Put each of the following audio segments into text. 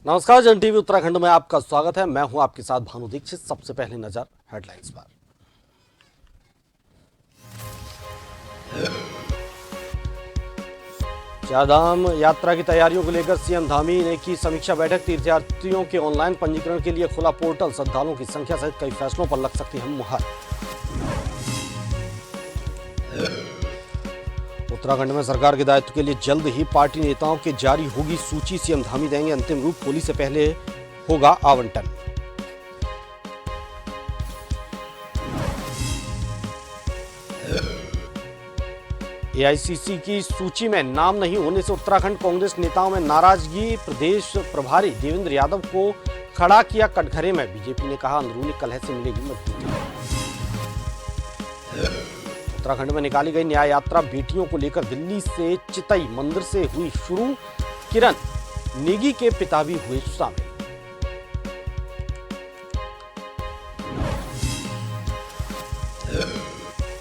नमस्कार, जन टीवी उत्तराखंड में आपका स्वागत है। मैं हूं आपके साथ भानु दीक्षित। सबसे पहले नजर हेडलाइंस पर। चारधाम यात्रा की तैयारियों को लेकर सीएम धामी ने की समीक्षा बैठक। तीर्थयात्रियों के ऑनलाइन पंजीकरण के लिए खुला पोर्टल। श्रद्धालुओं की संख्या सहित कई फैसलों पर लग सकती है मुहर। उत्तराखंड में सरकार के दायित्व के लिए जल्द ही पार्टी नेताओं के जारी होगी सूची। सीएम धामी देंगे अंतिम रूप। होली से पहले होगा आवंटन। एआईसीसी की सूची में नाम नहीं होने से उत्तराखंड कांग्रेस नेताओं में नाराजगी। प्रदेश प्रभारी देवेंद्र यादव को खड़ा किया कटघरे में। बीजेपी ने कहा अंदरूनी कलह से मिलेगी मजबूती। उत्तराखंड में निकाली गई न्याय यात्रा बेटियों को लेकर दिल्ली से चितई मंदिर से हुई शुरू। किरण नेगी के पिता भी हुए शामिल।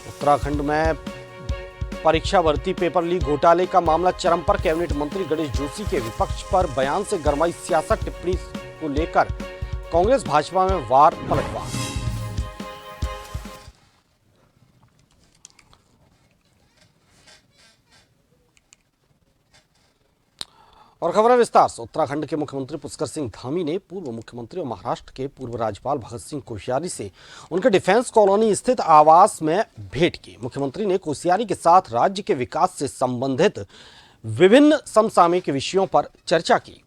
उत्तराखंड में परीक्षा भर्ती पेपर लीक घोटाले का मामला चरम पर। कैबिनेट मंत्री गणेश जोशी के विपक्ष पर बयान से गरमाई सियासत। टिप्पणी को लेकर कांग्रेस भाजपा में वार पलटवार। और खबर है विस्तार से। उत्तराखंड के मुख्यमंत्री पुष्कर सिंह धामी ने पूर्व मुख्यमंत्री और महाराष्ट्र के पूर्व राज्यपाल भगत सिंह कोश्यारी से उनके डिफेंस कॉलोनी स्थित आवास में भेंट की। मुख्यमंत्री ने कोश्यारी के साथ राज्य के विकास से संबंधित विभिन्न समसामयिक विषयों पर चर्चा की।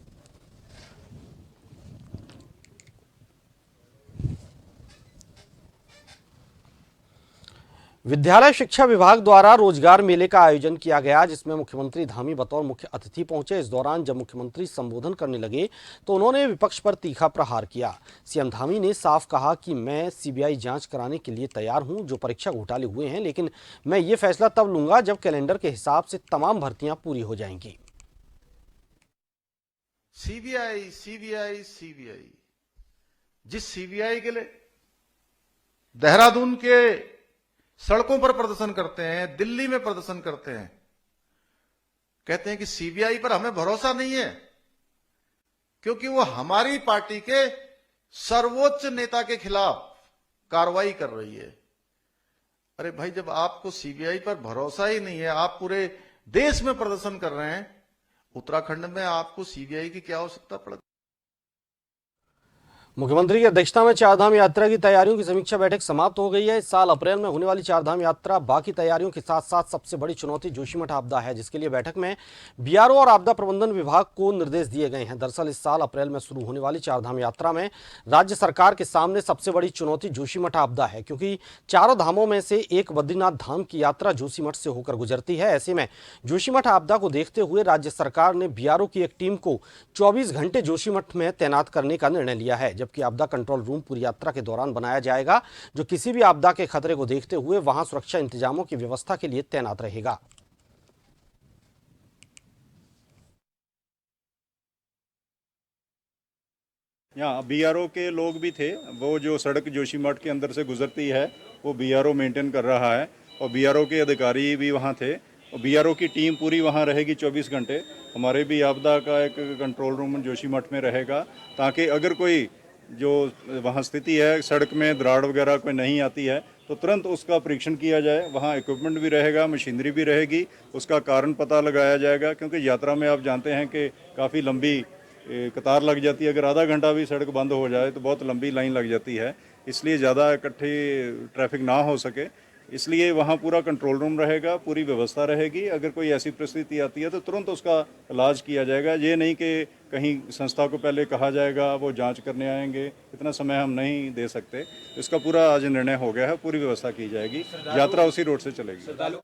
विद्यालय शिक्षा विभाग द्वारा रोजगार मेले का आयोजन किया गया, जिसमें मुख्यमंत्री धामी बतौर मुख्य अतिथि पहुंचे। इस दौरान जब मुख्यमंत्री संबोधन करने लगे तो उन्होंने विपक्ष पर तीखा प्रहार किया। सीएम धामी ने साफ कहा कि मैं सीबीआई जांच कराने के लिए तैयार हूं जो परीक्षा घोटाले हुए हैं, लेकिन मैं ये फैसला तब लूंगा जब कैलेंडर के हिसाब से तमाम भर्तियां पूरी हो जाएंगी। सीबीआई सीबीआई सीबीआई, जिस सीबीआई के लिए देहरादून के सड़कों पर प्रदर्शन करते हैं, दिल्ली में प्रदर्शन करते हैं, कहते हैं कि सीबीआई पर हमें भरोसा नहीं है क्योंकि वो हमारी पार्टी के सर्वोच्च नेता के खिलाफ कार्रवाई कर रही है। अरे भाई, जब आपको सीबीआई पर भरोसा ही नहीं है, आप पूरे देश में प्रदर्शन कर रहे हैं, उत्तराखंड में आपको सीबीआई की क्या आवश्यकता पड़ती। मुख्यमंत्री की अध्यक्षता में चारधाम यात्रा की तैयारियों की समीक्षा बैठक समाप्त हो गई है। इस साल अप्रैल में होने वाली चारधाम यात्रा बाकी तैयारियों के साथ साथ सबसे बड़ी चुनौती जोशीमठ आपदा है, जिसके लिए बैठक में बीआरओ और आपदा प्रबंधन विभाग को निर्देश दिए गए हैं। दरअसल इस साल अप्रैल में शुरू होने वाली चारधाम यात्रा में राज्य सरकार के सामने सबसे बड़ी चुनौती जोशीमठ आपदा है, क्योंकि चारों धामों में से एक बद्रीनाथ धाम की यात्रा जोशीमठ से होकर गुजरती है। ऐसे में जोशीमठ आपदा को देखते हुए राज्य सरकार ने बीआरओ की एक टीम को 24 घंटे जोशीमठ में तैनात करने का निर्णय लिया है, जबकि आपदा कंट्रोल रूम पूरी यात्रा के दौरान बनाया जाएगा, जो किसी भी आपदा के खतरे को देखते हुए वहां सुरक्षा इंतजामों की व्यवस्था के लिए तैनात रहेगा। यहाँ बीआरओ के लोग भी थे। वो जो सड़क जोशीमठ के अंदर से गुजरती है वो बीआरओ मेंटेन कर रहा है और बीआरओ के अधिकारी भी वहाँ थे और बीआरओ की टीम पूरी वहाँ रहेगी 24 घंटे। हमारे भी आपदा का एक कंट्रोल रूम जोशीमठ में रहेगा, ताकि अगर कोई जो वहाँ स्थिति है, सड़क में दराड़ वगैरह कोई नहीं आती है तो तुरंत उसका परीक्षण किया जाए। वहाँ इक्विपमेंट भी रहेगा, मशीनरी भी रहेगी, उसका कारण पता लगाया जाएगा। क्योंकि यात्रा में आप जानते हैं कि काफ़ी लंबी कतार लग जाती है। अगर आधा घंटा भी सड़क बंद हो जाए तो बहुत लंबी लाइन लग जाती है, इसलिए ज़्यादा इकट्ठी ट्रैफिक ना हो सके, इसलिए वहाँ पूरा कंट्रोल रूम रहेगा, पूरी व्यवस्था रहेगी। अगर कोई ऐसी परिस्थिति आती है तो तुरंत उसका इलाज किया जाएगा। ये नहीं कि कहीं संस्था को पहले कहा जाएगा वो जांच करने आएंगे, इतना समय हम नहीं दे सकते। इसका पूरा आज निर्णय हो गया है, पूरी व्यवस्था की जाएगी, यात्रा उसी रोड से चलेगी।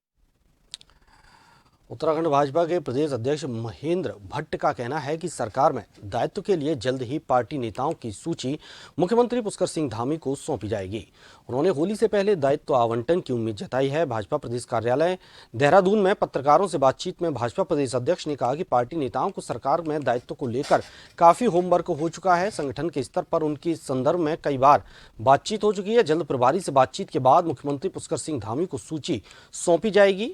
उत्तराखंड भाजपा के प्रदेश अध्यक्ष महेंद्र भट्ट का कहना है कि सरकार में दायित्व के लिए जल्द ही पार्टी नेताओं की सूची मुख्यमंत्री पुष्कर सिंह धामी को सौंपी जाएगी। उन्होंने होली से पहले दायित्व आवंटन की उम्मीद जताई है। भाजपा प्रदेश कार्यालय देहरादून में पत्रकारों से बातचीत में भाजपा प्रदेश अध्यक्ष ने कहा कि पार्टी नेताओं को सरकार में दायित्व को लेकर काफी होमवर्क हो चुका है। संगठन के स्तर पर उनकी संदर्भ में कई बार बातचीत हो चुकी है। जल्द प्रभारी से बातचीत के बाद मुख्यमंत्री पुष्कर सिंह धामी को सूची सौंपी जाएगी।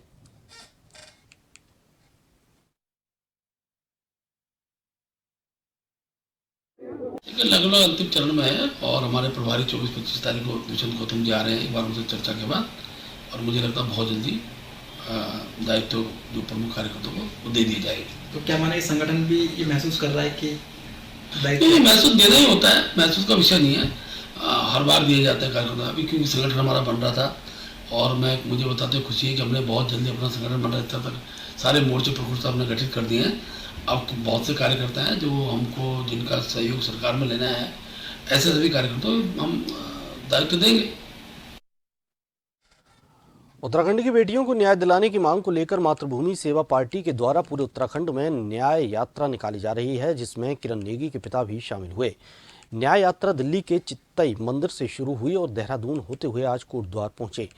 लगभग अंतिम चरण में है और हमारे प्रभारी 24-25 तारीख को दुष्यंत गौतम जी आ रहे हैं एक बार उनसे चर्चा के बाद, और मुझे लगता है बहुत जल्दी दायित्व जो प्रमुख कार्यकर्ताओं को वो दे दी जाएगी। तो क्या माना, संगठन भी ये महसूस कर रहा है कि नहीं, महसूस देना ही होता है, महसूस का विषय नहीं है। हर बार दिया जाता है कार्यकर्ता, अभी क्योंकि संगठन हमारा बन रहा था और मुझे बताते हुए खुशी है कि हमने बहुत जल्दी अपना संगठन बन रहा तक सारे मोर्चे प्रकोष्ठ हमने गठित कर दिए हैं। अब बहुत से कार्यकर्ता हैं जो हमको जिनका सहयोग सरकार में लेना है, ऐसे सभी कार्यकर्ताओं को हम दायित्व देंगे। उत्तराखंड की बेटियों को न्याय दिलाने की मांग को लेकर मातृभूमि सेवा पार्टी के द्वारा पूरे उत्तराखंड में न्याय यात्रा निकाली जा रही है, जिसमें किरण नेगी के पिता भी शामिल हुए। न्याय यात्रा दिल्ली के चित्तई मंदिर से शुरू हुई और देहरादून होते हुए आज कोटद्वार पहुंचे।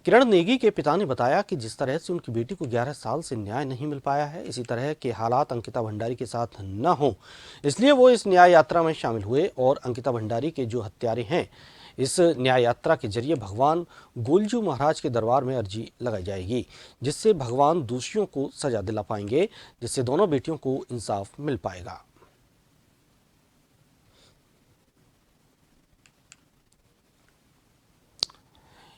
किरण नेगी के पिता ने बताया कि जिस तरह से उनकी बेटी को 11 साल से न्याय नहीं मिल पाया है, इसी तरह के हालात अंकिता भंडारी के साथ न हो, इसलिए वो इस न्याय यात्रा में शामिल हुए और अंकिता भंडारी के जो हत्यारे हैं, इस न्याय यात्रा के जरिए भगवान गोलजू महाराज के दरबार में अर्जी लगाई जाएगी, जिससे भगवान दोषियों को सजा दिला पाएंगे, जिससे दोनों बेटियों को इंसाफ मिल पाएगा।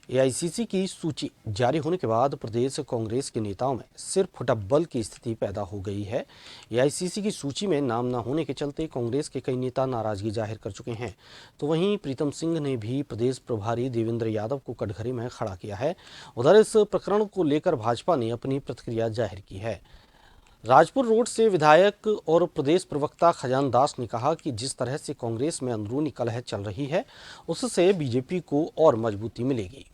एआईसीसी की सूची जारी होने के बाद प्रदेश कांग्रेस के नेताओं में सिर फुटब्बल की स्थिति पैदा हो गई है। एआईसीसी की सूची में नाम न होने के चलते कांग्रेस के कई नेता नाराजगी जाहिर कर चुके हैं, तो वहीं प्रीतम सिंह ने भी प्रदेश प्रभारी देवेंद्र यादव को कटघरे में खड़ा किया है। उधर इस प्रकरण को लेकर भाजपा ने अपनी प्रतिक्रिया जाहिर की है। राजपुर रोड से विधायक और प्रदेश प्रवक्ता खजान दास ने कहा कि जिस तरह से कांग्रेस में अंदरूनी कलह चल रही है, उससे बीजेपी को और मजबूती मिलेगी।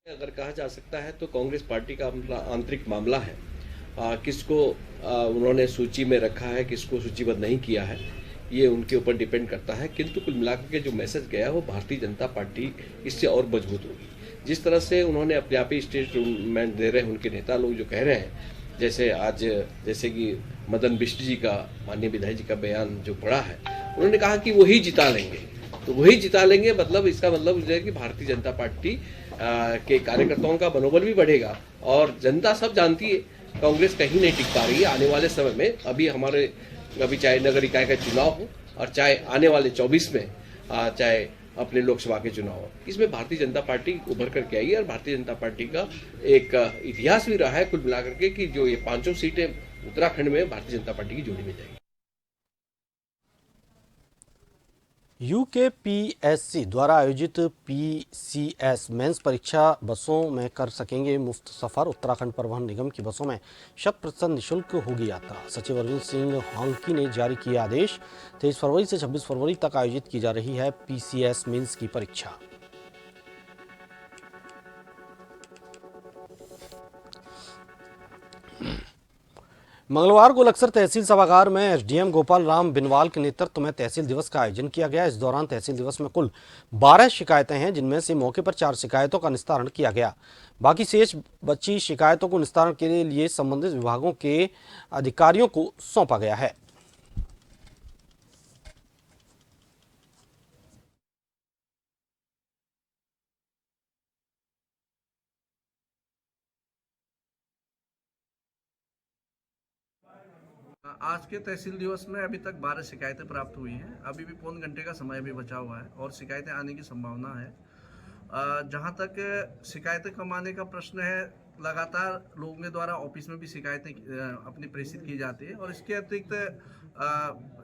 अगर कहा जा सकता है तो कांग्रेस पार्टी का आंतरिक मामला है। किसको उन्होंने सूची में रखा है, किसको सूचीबद्ध नहीं किया है, ये उनके ऊपर डिपेंड करता है। किंतु कुल मिलाकर के जो मैसेज गया वो भारतीय जनता पार्टी इससे और मजबूत होगी। जिस तरह से उन्होंने अपने आप ही स्टेटमेंट दे रहे हैं उनके नेता लोग, जो कह रहे हैं, जैसे कि मदन बिष्ट जी का, माननीय विधायक जी का बयान जो पड़ा है, उन्होंने कहा कि वही जिता लेंगे। तो वही जिता लेंगे मतलब इसका मतलब है कि भारतीय जनता पार्टी के कार्यकर्ताओं का मनोबल भी बढ़ेगा। और जनता सब जानती है कांग्रेस कहीं नहीं टिक पा रही है आने वाले समय में। अभी चाहे नगर इकाई का चुनाव हो और चाहे आने वाले 24 में चाहे अपने लोकसभा के चुनाव हो, इसमें भारतीय जनता पार्टी उभर करके आई है। और भारतीय जनता पार्टी का एक इतिहास भी रहा है कुल मिलाकर के कि जो ये 5 सीटें उत्तराखंड में भारतीय जनता पार्टी की जोड़ी में जाएगी। यूकेपीएससी द्वारा आयोजित पीसीएस मेंस परीक्षा बसों में कर सकेंगे मुफ्त सफर। उत्तराखंड परिवहन निगम की बसों में 100% निःशुल्क होगी यात्रा। सचिव अरविंद सिंह हांकी ने जारी किया आदेश। 23 फरवरी से 26 फरवरी तक आयोजित की जा रही है पीसीएस मेंस की परीक्षा। मंगलवार को लक्सर तहसील सभागार में एसडीएम गोपाल राम बिनवाल के नेतृत्व में तहसील दिवस का आयोजन किया गया। इस दौरान तहसील दिवस में कुल 12 शिकायतें हैं, जिनमें से मौके पर 4 शिकायतों का निस्तारण किया गया। बाकी शेष बची शिकायतों को निस्तारण के लिए संबंधित विभागों के अधिकारियों को सौंपा गया है। आज के तहसील दिवस में अभी तक 12 शिकायतें प्राप्त हुई हैं। अभी भी पौन घंटे का समय भी बचा हुआ है और शिकायतें आने की संभावना है। जहां तक शिकायतें कम आने का प्रश्न है, लगातार लोगों के द्वारा ऑफिस में भी शिकायतें अपनी प्रेषित की जाती है। और इसके अतिरिक्त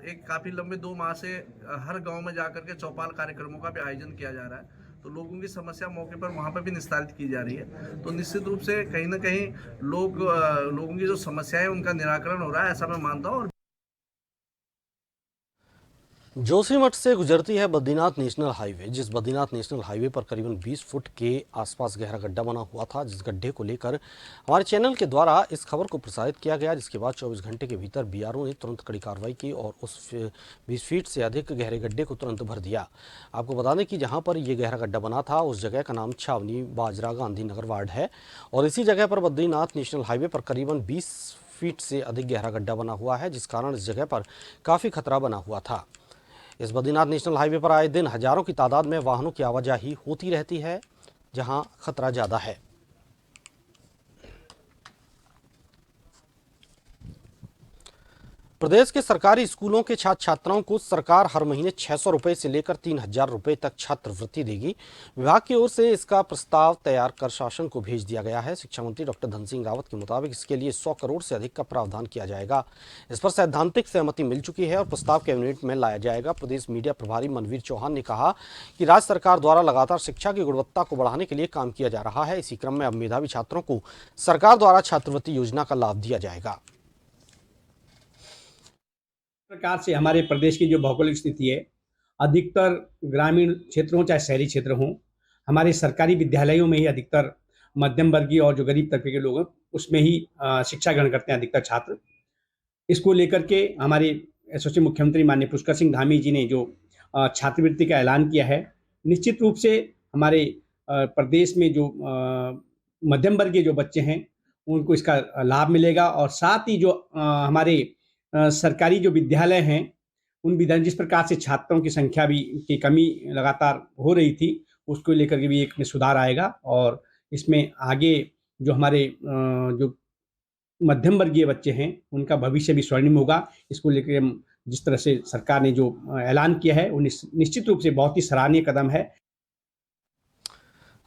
एक काफ़ी लंबे 2 माह से हर गांव में जाकर के चौपाल कार्यक्रमों का भी आयोजन किया जा रहा है। तो लोगों की समस्या मौके पर वहाँ पर भी निस्तारित की जा रही है। तो निश्चित रूप से कहीं ना कहीं लोगों की जो समस्या है उनका निराकरण हो रहा है, ऐसा मैं मानता हूँ। जोशीमठ से गुजरती है बद्रीनाथ नेशनल हाईवे। जिस बद्रीनाथ नेशनल हाईवे पर करीबन 20 फुट के आसपास गहरा गड्ढा बना हुआ था, जिस गड्ढे को लेकर हमारे चैनल के द्वारा इस खबर को प्रसारित किया गया, जिसके बाद 24 घंटे के भीतर बीआरओ ने तुरंत कड़ी कार्रवाई की और उस 20 फीट से अधिक गहरे गड्ढे को तुरंत भर दिया। आपको बता दें कि जहाँ पर यह गहरा गड्ढा बना था उस जगह का नाम छावनी बाजरा गांधीनगर वार्ड है और इसी जगह पर बद्रीनाथ नेशनल हाईवे पर करीबन 20 फीट से अधिक गहरा गड्ढा बना हुआ है, जिस कारण इस जगह पर काफ़ी खतरा बना हुआ था। इस बद्रीनाथ नेशनल हाईवे पर आए दिन हजारों की तादाद में वाहनों की आवाजाही होती रहती है, जहां खतरा ज़्यादा है। प्रदेश के सरकारी स्कूलों के छात्र छात्राओं को सरकार हर महीने 600 रुपए से लेकर 3000 रुपए तक छात्रवृत्ति देगी। विभाग की ओर से इसका प्रस्ताव तैयार कर शासन को भेज दिया गया है। शिक्षा मंत्री डॉक्टर धन सिंह रावत के मुताबिक इसके लिए 100 करोड़ से अधिक का प्रावधान किया जाएगा। इस पर सैद्धांतिक सहमति मिल चुकी है और प्रस्ताव कैबिनेट में लाया जाएगा। प्रदेश मीडिया प्रभारी मनवीर चौहान ने कहा कि राज्य सरकार द्वारा लगातार शिक्षा की गुणवत्ता को बढ़ाने के लिए काम किया जा रहा है। इसी क्रम में अब मेधावी छात्रों को सरकार द्वारा छात्रवृत्ति योजना का लाभ दिया जाएगा। प्रकार से हमारे प्रदेश की जो भौगोलिक स्थिति है, अधिकतर ग्रामीण क्षेत्र हों चाहे शहरी क्षेत्र हों, हमारे सरकारी विद्यालयों में ही अधिकतर मध्यम वर्गीय और जो गरीब तबके के लोग हैं उसमें ही शिक्षा ग्रहण करते हैं अधिकतर छात्र। इसको लेकर के हमारे यशस्वी मुख्यमंत्री माननीय पुष्कर सिंह धामी जी ने जो छात्रवृत्ति का ऐलान किया है, निश्चित रूप से हमारे प्रदेश में जो मध्यम वर्गीय जो बच्चे हैं उनको इसका लाभ मिलेगा। और साथ ही जो हमारे सरकारी जो विद्यालय हैं उन विद्यालय जिस प्रकार से छात्रों की संख्या भी की कमी लगातार हो रही थी, उसको लेकर के भी एक में सुधार आएगा। और इसमें आगे जो हमारे जो मध्यम वर्गीय बच्चे हैं उनका भविष्य भी स्वर्णिम होगा। इसको लेकर हम जिस तरह से सरकार ने जो ऐलान किया है वो निश्चित रूप से बहुत ही सराहनीय कदम है।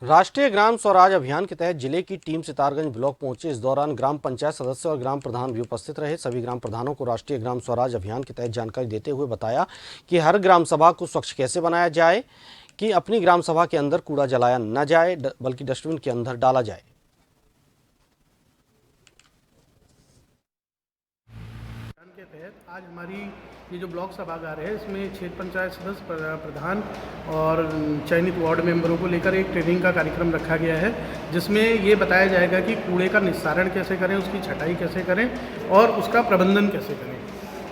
राष्ट्रीय ग्राम स्वराज अभियान के तहत जिले की टीम सितारगंज ब्लॉक पहुंचे। इस दौरान ग्राम पंचायत सदस्य और ग्राम प्रधान भी उपस्थित रहे। सभी ग्राम प्रधानों को राष्ट्रीय ग्राम स्वराज अभियान के तहत जानकारी देते हुए बताया कि हर ग्राम सभा को स्वच्छ कैसे बनाया जाए, कि अपनी ग्राम सभा के अंदर कूड़ा जलाया न जाए बल्कि डस्टबिन के अंदर डाला जाए। के तहत आज हमारी ये जो ब्लॉक सभागार है इसमें क्षेत्र पंचायत सदस्य प्रधान और चयनित वार्ड मेंबरों को लेकर एक ट्रेनिंग का कार्यक्रम रखा गया है, जिसमें ये बताया जाएगा कि कूड़े का निस्तारण कैसे करें, उसकी छटाई कैसे करें और उसका प्रबंधन कैसे करें।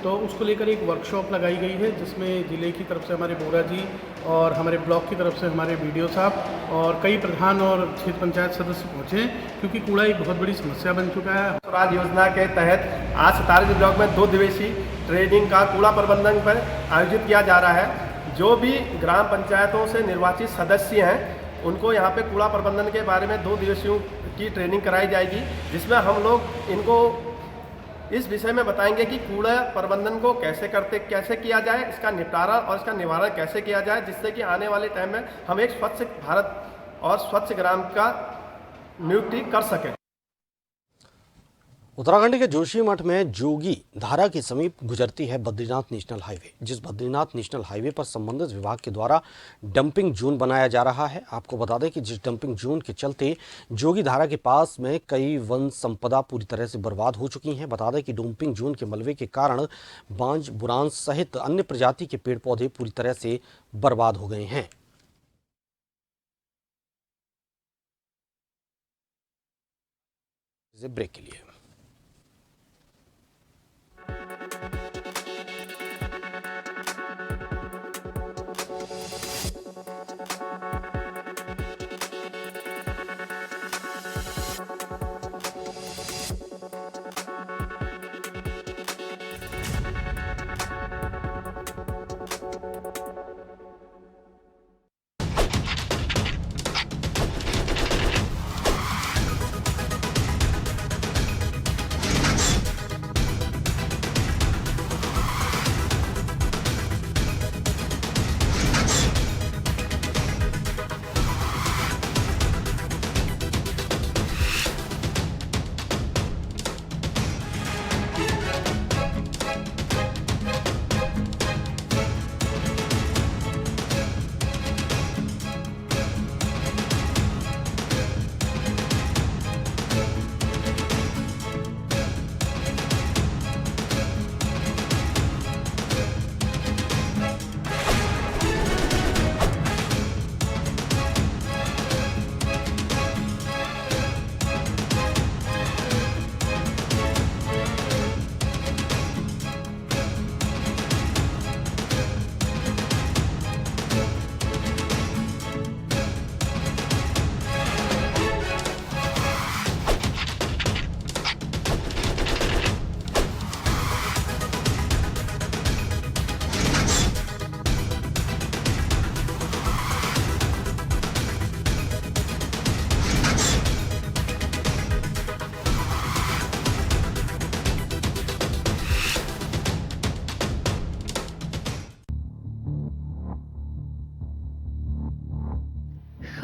तो उसको लेकर एक वर्कशॉप लगाई गई है, जिसमें ज़िले की तरफ से हमारे बोरा जी और हमारे ब्लॉक की तरफ से हमारे BDO साहब और कई प्रधान और क्षेत्र पंचायत सदस्य पहुँचे, क्योंकि कूड़ा एक बहुत बड़ी समस्या बन चुका है। स्वराज योजना के तहत आज सितारगंज ब्लॉक में 2 दिवसीय ट्रेनिंग का कूड़ा प्रबंधन पर आयोजित किया जा रहा है। जो भी ग्राम पंचायतों से निर्वाचित सदस्य हैं उनको यहाँ पे कूड़ा प्रबंधन के बारे में 2 दिवसीयों की ट्रेनिंग कराई जाएगी, जिसमें हम लोग इनको इस विषय में बताएंगे कि कूड़ा प्रबंधन को कैसे किया जाए, इसका निपटारा और इसका निवारण कैसे किया जाए, जिससे कि आने वाले टाइम में हम एक स्वच्छ भारत और स्वच्छ ग्राम का नियुक्ति कर सकें। उत्तराखंड के जोशीमठ में जोगी धारा के समीप गुजरती है बद्रीनाथ नेशनल हाईवे। जिस बद्रीनाथ नेशनल हाईवे पर संबंधित विभाग के द्वारा डंपिंग जोन बनाया जा रहा है। आपको बता दें कि जिस डंपिंग जोन के चलते जोगी धारा के पास में कई वन संपदा पूरी तरह से बर्बाद हो चुकी हैं। बता दें कि डंपिंग जोन के मलबे के कारण बांज, बुरांस सहित अन्य प्रजाति के पेड़ पौधे पूरी तरह से बर्बाद हो गए हैं। ब्रेक के लिए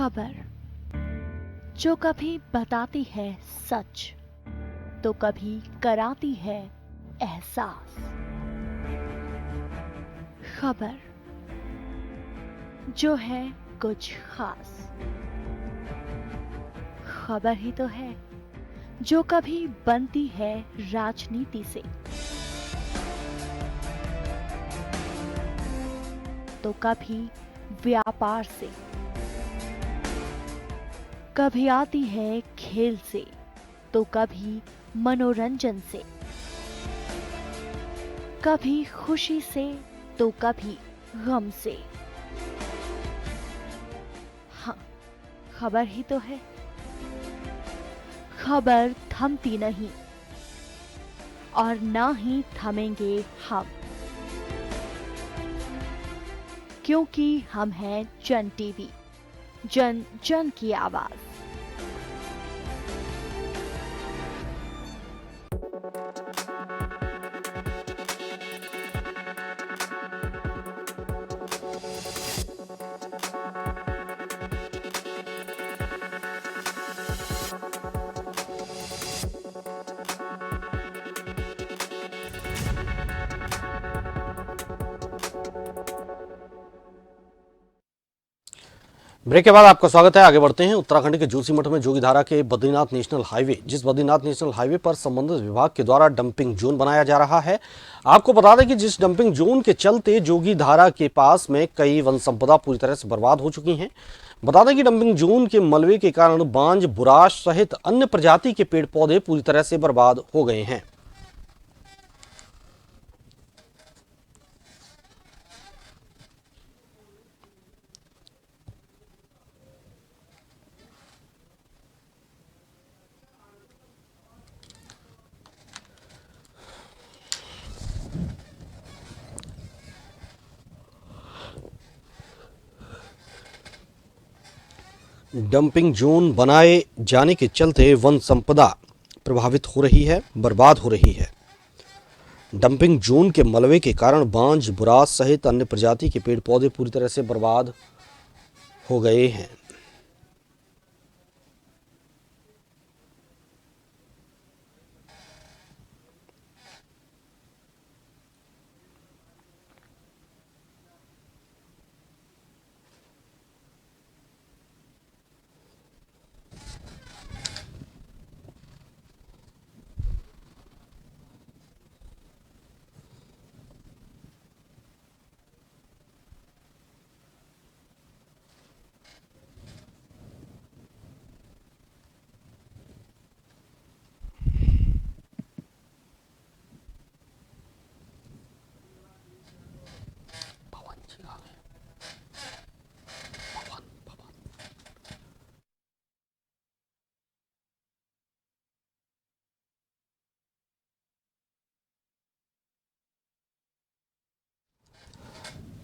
खबर जो कभी बताती है सच तो कभी कराती है एहसास। खबर जो है कुछ खास। खबर ही तो है जो कभी बनती है राजनीति से तो कभी व्यापार से, कभी आती है खेल से तो कभी मनोरंजन से, कभी खुशी से तो कभी गम से। हाँ, खबर ही तो है। खबर थमती नहीं और ना ही थमेंगे हम, क्योंकि हम हैं जन टीवी, जन जन की आवाज। ब्रेक के बाद आपका स्वागत है। आगे बढ़ते हैं। उत्तराखंड के जोशीमठ में जोगीधारा के बद्रीनाथ नेशनल हाईवे, जिस बद्रीनाथ नेशनल हाईवे पर संबंधित विभाग के द्वारा डंपिंग जोन बनाया जा रहा है। आपको बता दें कि जिस डंपिंग जोन के चलते जोगीधारा के पास में कई वन संपदा पूरी तरह से बर्बाद हो चुकी हैं। बता दें कि डंपिंग जोन के मलबे के कारण बांज, बुराश सहित अन्य प्रजाति के पेड़ पौधे पूरी तरह से बर्बाद हो गए हैं। डंपिंग जोन बनाए जाने के चलते वन संपदा प्रभावित हो रही है, बर्बाद हो रही है। डंपिंग जोन के मलबे के कारण बांज, बुराश सहित अन्य प्रजाति के पेड़ पौधे पूरी तरह से बर्बाद हो गए हैं।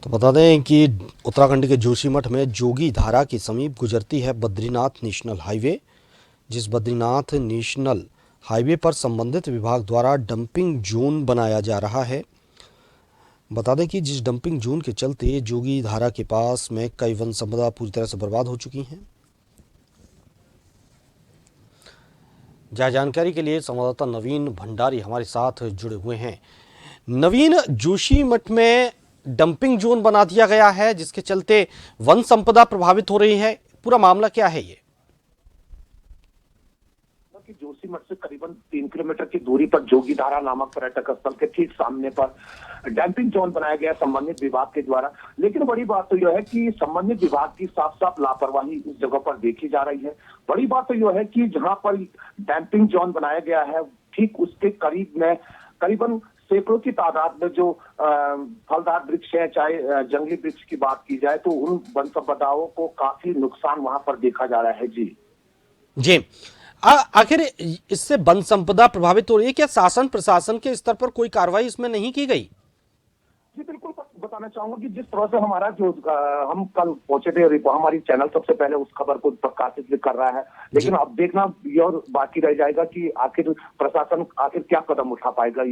तो बता दें कि उत्तराखंड के जोशीमठ में जोगीधारा के समीप गुजरती है बद्रीनाथ नेशनल हाईवे, जिस बद्रीनाथ नेशनल हाईवे पर संबंधित विभाग द्वारा डंपिंग जोन बनाया जा रहा है। बता दें कि जिस डंपिंग जोन के चलते जोगीधारा के पास में कई वन संपदा पूरी तरह से बर्बाद हो चुकी हैं। ज्यादा जानकारी के लिए संवाददाता नवीन भंडारी हमारे साथ जुड़े हुए हैं। नवीन, जोशीमठ में डंपिंग जोन बना दिया गया है जिसके चलते वन संपदा प्रभावित हो रही है, पूरा मामला क्या है? ये जोशीमठ से करीबन 3 किलोमीटर की दूरी पर जोगीधारा नामक पर्यटक स्थल के ठीक सामने पर डंपिंग जोन बनाया गया संबंधित विभाग के द्वारा। लेकिन बड़ी बात तो यह है कि संबंधित विभाग की साफ साफ लापरवाही इस जगह पर देखी जा रही है। बड़ी बात तो यह है कि जहां पर डंपिंग जोन बनाया गया है ठीक उसके करीब में करीबन सैकड़ों की तादाद में जो फलदार वृक्ष है, चाहे जंगली वृक्ष की बात की जाए, तो उन वन संपदाओं को काफी नुकसान वहां पर देखा जा रहा है। जी आखिर इससे वन संपदा प्रभावित हो रही है, क्या शासन प्रशासन के स्तर पर कोई कार्रवाई इसमें नहीं की गई? जी बिल्कुल बताना चाहूंगा कि जिस तरह से हमारा जो हम कल पहुंचे थे, हमारी चैनल सबसे पहले उस खबर को प्रकाशित कर रहा है, लेकिन अब देखना ये और बाकी रह जाएगा कि आखिर प्रशासन आखिर क्या कदम उठा पाएगा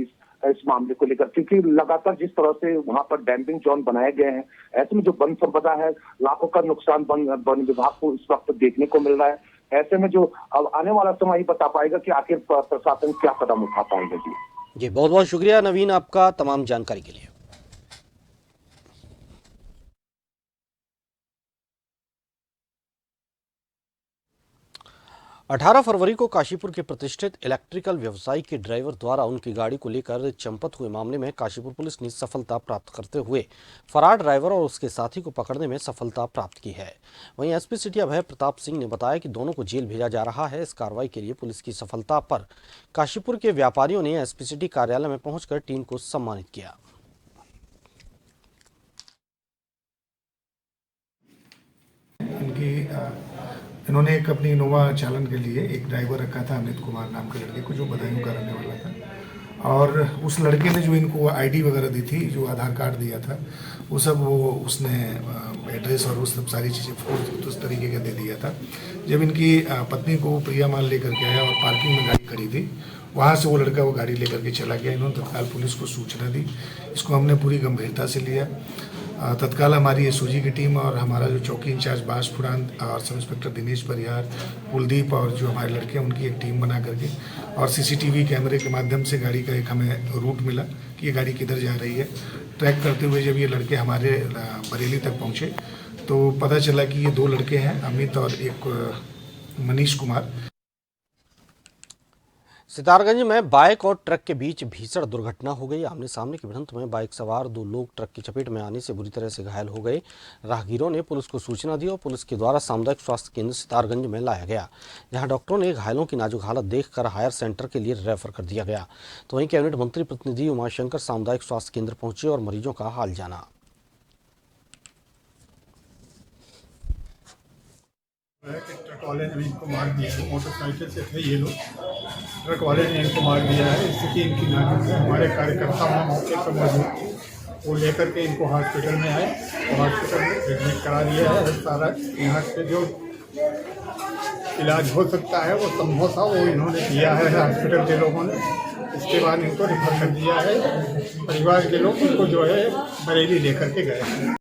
इस मामले को लेकर, क्योंकि लगातार जिस तरह से वहां पर डैम्पिंग जोन बनाए गए हैं, ऐसे में जो वन संपदा है, लाखों का नुकसान वन विभाग को इस वक्त देखने को मिल रहा है। ऐसे में जो अब आने वाला समय ही बता पाएगा कि आखिर प्रशासन क्या कदम उठा पाएगा। जी बहुत बहुत शुक्रिया नवीन आपका तमाम जानकारी के लिए। 18 फरवरी को काशीपुर के प्रतिष्ठित इलेक्ट्रिकल व्यवसायी के ड्राइवर द्वारा उनकी गाड़ी को लेकर चंपत हुए मामले में काशीपुर पुलिस ने सफलता प्राप्त करते हुए फरार ड्राइवर और उसके साथी को पकड़ने में सफलता प्राप्त की है। वहीं एसपी सिटी अभय प्रताप सिंह ने बताया कि दोनों को जेल भेजा जा रहा है। इस कार्रवाई के लिए पुलिस की सफलता पर काशीपुर के व्यापारियों ने एसपी सिटी कार्यालय में पहुंचकर टीम को सम्मानित किया। इन्होंने एक अपनी इनोवा चालन के लिए एक ड्राइवर रखा था, अमित कुमार नाम के लड़के को, जो बदायूं का रहने वाला था। और उस लड़के ने जो इनको आईडी वगैरह दी थी, जो आधार कार्ड दिया था, वो सब उसने एड्रेस और उस सब सारी चीज़ें उस तरीके का दे दिया था। जब इनकी पत्नी को प्रिया माल लेकर के आया और पार्किंग में गाड़ी खड़ी थी, वहाँ से वो लड़का वो गाड़ी लेकर के चला गया। इन्होंने तत्काल पुलिस को सूचना दी। इसको हमने पूरी गंभीरता से लिया। तत्काल हमारी एसओजी की टीम और हमारा जो चौकी इंचार्ज बास फुरान और सब इंस्पेक्टर दिनेश परिहार, कुलदीप और जो हमारे लड़के हैं, उनकी एक टीम बना करके और सीसीटीवी कैमरे के माध्यम से गाड़ी का एक हमें रूट मिला कि ये गाड़ी किधर जा रही है। ट्रैक करते हुए जब ये लड़के हमारे बरेली तक पहुँचे तो पता चला कि ये दो लड़के हैं, अमित और एक मनीष कुमार। सितारगंज में बाइक और ट्रक के बीच भीषण दुर्घटना हो गई। आमने सामने की भिड़ंत में बाइक सवार दो लोग ट्रक की चपेट में आने से बुरी तरह से घायल हो गए। राहगीरों ने पुलिस को सूचना दी और पुलिस के द्वारा सामुदायिक स्वास्थ्य केंद्र सितारगंज में लाया गया, जहां डॉक्टरों ने घायलों की नाजुक हालत देखकर हायर सेंटर के लिए रेफर कर दिया गया। तो वहीं कैबिनेट मंत्री प्रतिनिधि उमाशंकर सामुदायिक स्वास्थ्य केंद्र पहुंचे और मरीजों का हाल जाना। ट्रक वाले ने इनको मार दिया है, मोटरसाइकिल से थे ये लोग, ट्रक वाले ने इनको मार दिया है। स्थिति इनकी नाजुक है। हमारे कार्यकर्ता वहाँ मौके पर मौजूद थे, वो लेकर के इनको हॉस्पिटल में आए और हॉस्पिटल में एडमिट करा दिया है। सारा यहाँ से जो इलाज हो सकता है वो संभव था वो इन्होंने किया है हॉस्पिटल के लोगों ने। इसके बाद इनको रिफर कर दिया है। परिवार के लोग इनको जो है बरेली लेकर के गए।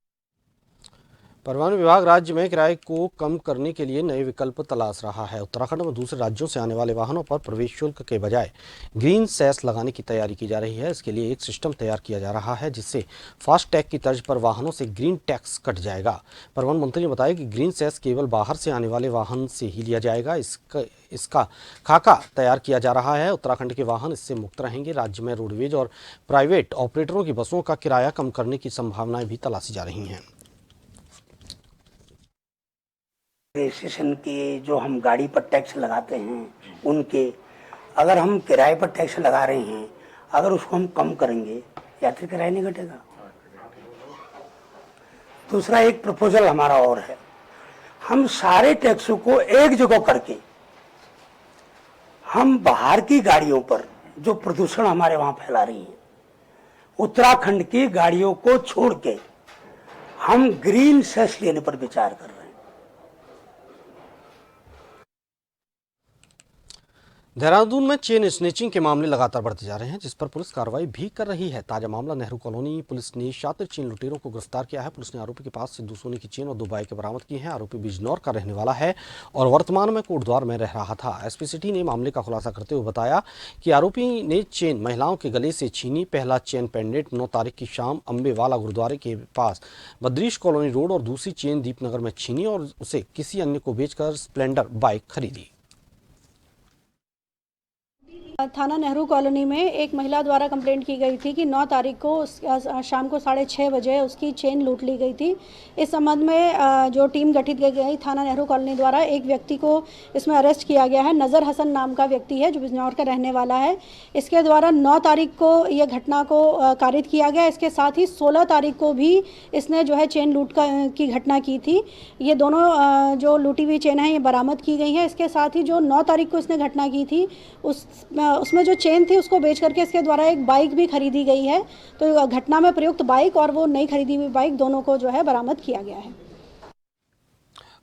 परिवहन विभाग राज्य में किराए को कम करने के लिए नए विकल्प तलाश रहा है। उत्तराखंड में दूसरे राज्यों से आने वाले वाहनों पर प्रवेश शुल्क के बजाय ग्रीन सेस लगाने की तैयारी की जा रही है। इसके लिए एक सिस्टम तैयार किया जा रहा है, जिससे फास्ट टैग की तर्ज पर वाहनों से ग्रीन टैक्स कट जाएगा। परिवहन मंत्री ने बताया कि ग्रीन सेस केवल बाहर से आने वाले वाहन से ही लिया जाएगा। इसका खाका तैयार किया जा रहा है। उत्तराखंड के वाहन इससे मुक्त रहेंगे। राज्य में रोडवेज और प्राइवेट ऑपरेटरों की बसों का किराया कम करने की संभावनाएं भी तलाशी जा रही हैं। रजिस्ट्रेशन के जो हम गाड़ी पर टैक्स लगाते हैं, उनके अगर हम किराए पर टैक्स लगा रहे हैं, अगर उसको हम कम करेंगे, यात्री किराया नहीं घटेगा। दूसरा एक प्रपोजल हमारा और है, हम सारे टैक्सों को एक जगह करके हम बाहर की गाड़ियों पर जो प्रदूषण हमारे वहां फैला रही है, उत्तराखंड की गाड़ियों को छोड़ के हम ग्रीन सेस लेने पर विचार कर रहे हैं। देहरादून में चेन स्नेचिंग के मामले लगातार बढ़ते जा रहे हैं, जिस पर पुलिस कार्रवाई भी कर रही है। ताजा मामला नेहरू कॉलोनी पुलिस ने शातिर चेन लुटेरों को गिरफ्तार किया है। पुलिस ने आरोपी के पास से 2 सोने की चेन और 2 बाइकें बरामद की हैं। आरोपी बिजनौर का रहने वाला है और वर्तमान में कोटद्वार में रह रहा था। एसपी सिटी ने मामले का खुलासा करते हुए बताया कि आरोपी ने चेन महिलाओं के गले से छीनी। पहला चेन पेंडेंट 9 तारीख की शाम अम्बेवाला गुरुद्वारे के पास बद्रीश कॉलोनी रोड और दूसरी चेन दीपनगर में छीनी और उसे किसी अन्य को बेचकर स्प्लेंडर बाइक खरीदी। थाना नेहरू कॉलोनी में एक महिला द्वारा कंप्लेंट की गई थी कि 9 तारीख को शाम को 6:30 बजे उसकी चेन लूट ली गई थी। इस संबंध में जो टीम गठित की गई थाना नेहरू कॉलोनी द्वारा, एक व्यक्ति को इसमें अरेस्ट किया गया है। नज़र हसन नाम का व्यक्ति है जो बिजनौर का रहने वाला है। इसके द्वारा 9 तारीख को यह घटना को कारित किया गया। इसके साथ ही 16 तारीख को भी इसने जो है चेन लूट की घटना की थी। ये दोनों जो लूटी हुई चेन है ये बरामद की गई है। इसके साथ ही जो 9 तारीख को इसने घटना की थी, उस उसमें जो चेन थी उसको बेच करके इसके द्वारा एक बाइक भी खरीदी गई है। तो घटना में प्रयुक्त बाइक और वो नई खरीदी हुई बाइक दोनों को जो है बरामद किया गया है।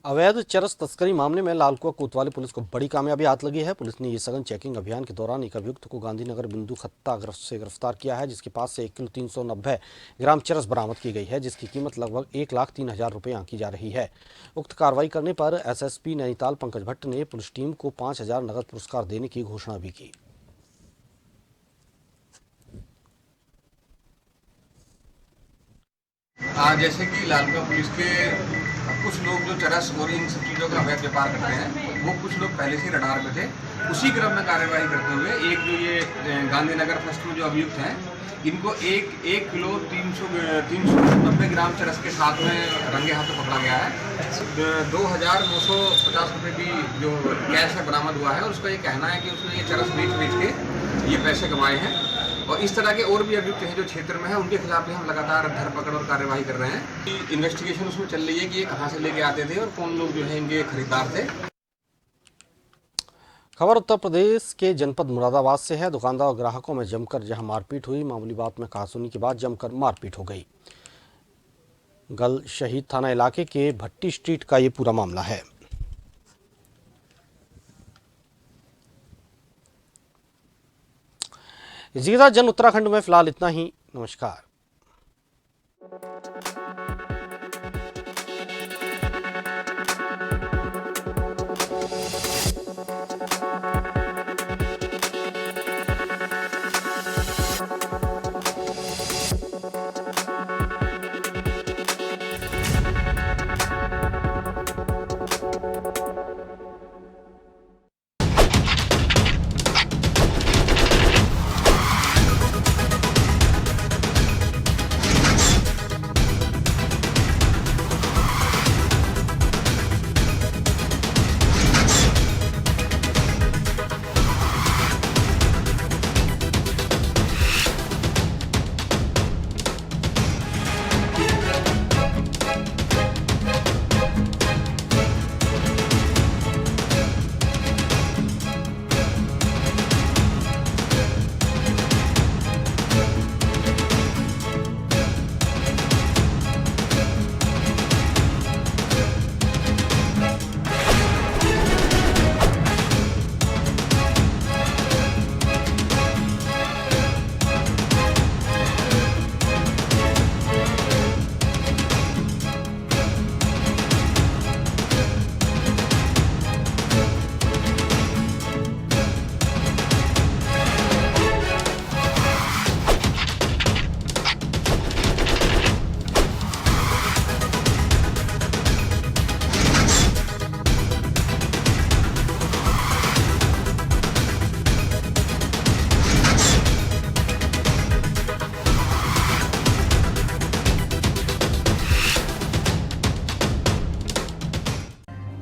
अवैध चरस तस्करी मामले में लालकुआ कोतवाली पुलिस को बड़ी कामयाबी हाथ लगी है। पुलिस ने ये सघन चेकिंग अभियान के दौरान एक अभियुक्त को गांधीनगर बिंदु खत्ता से गिरफ्तार किया है, जिसके पास से 1 किलो 390 ग्राम चरस बरामद की गई है, जिसकी कीमत लगभग 1,03,000 रुपये आंकी जा रही है। उक्त कार्रवाई करने पर एसएसपी नैनीताल पंकज भट्ट ने पुलिस टीम को 5,000 नगद पुरस्कार देने की घोषणा भी की। जैसे कि लालकुआ पुलिस के कुछ लोग जो चरस और इन सब चीज़ों का अवैध व्यापार करते हैं, वो कुछ लोग पहले से रडार पे थे। उसी क्रम में कार्रवाई करते हुए एक जो ये गांधीनगर फर्स्ट में जो अभियुक्त हैं, इनको 1 किलो 390 ग्राम चरस के साथ में रंगे हाथों पकड़ा गया है। 2,950 रुपये भी जो कैश है बरामद हुआ है, और उसका ये कहना है कि उसने ये चरस बेच के ये पैसे कमाए हैं। और इस तरह के और भी अभियुक्त हैं जो क्षेत्र में हैं, उनके खिलाफ भी हम लगातार धरपकड़ और कार्यवाही कर रहे हैं। इन्वेस्टिगेशन उसमें चल रही है कि ये कहाँ से लेके आते थे और कौन लोग जो है इनके खरीदार थे। खबर उत्तर प्रदेश के जनपद मुरादाबाद से है। दुकानदार और ग्राहकों में जमकर जहां मारपीट हुई, मामूली बात में कहासुनी के बाद जमकर मारपीट हो गई। गल शहीद थाना इलाके के भट्टी स्ट्रीट का ये पूरा मामला है। इसी के साथ जन उत्तराखंड में फिलहाल इतना ही। नमस्कार।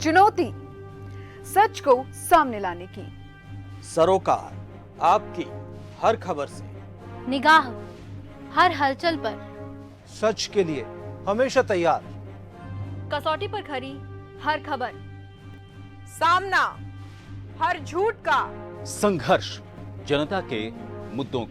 चुनौती सच को सामने लाने की, सरोकार आपकी हर खबर से, निगाह हर हलचल पर, सच के लिए हमेशा तैयार, कसौटी पर खरी हर खबर, सामना हर झूठ का, संघर्ष जनता के मुद्दों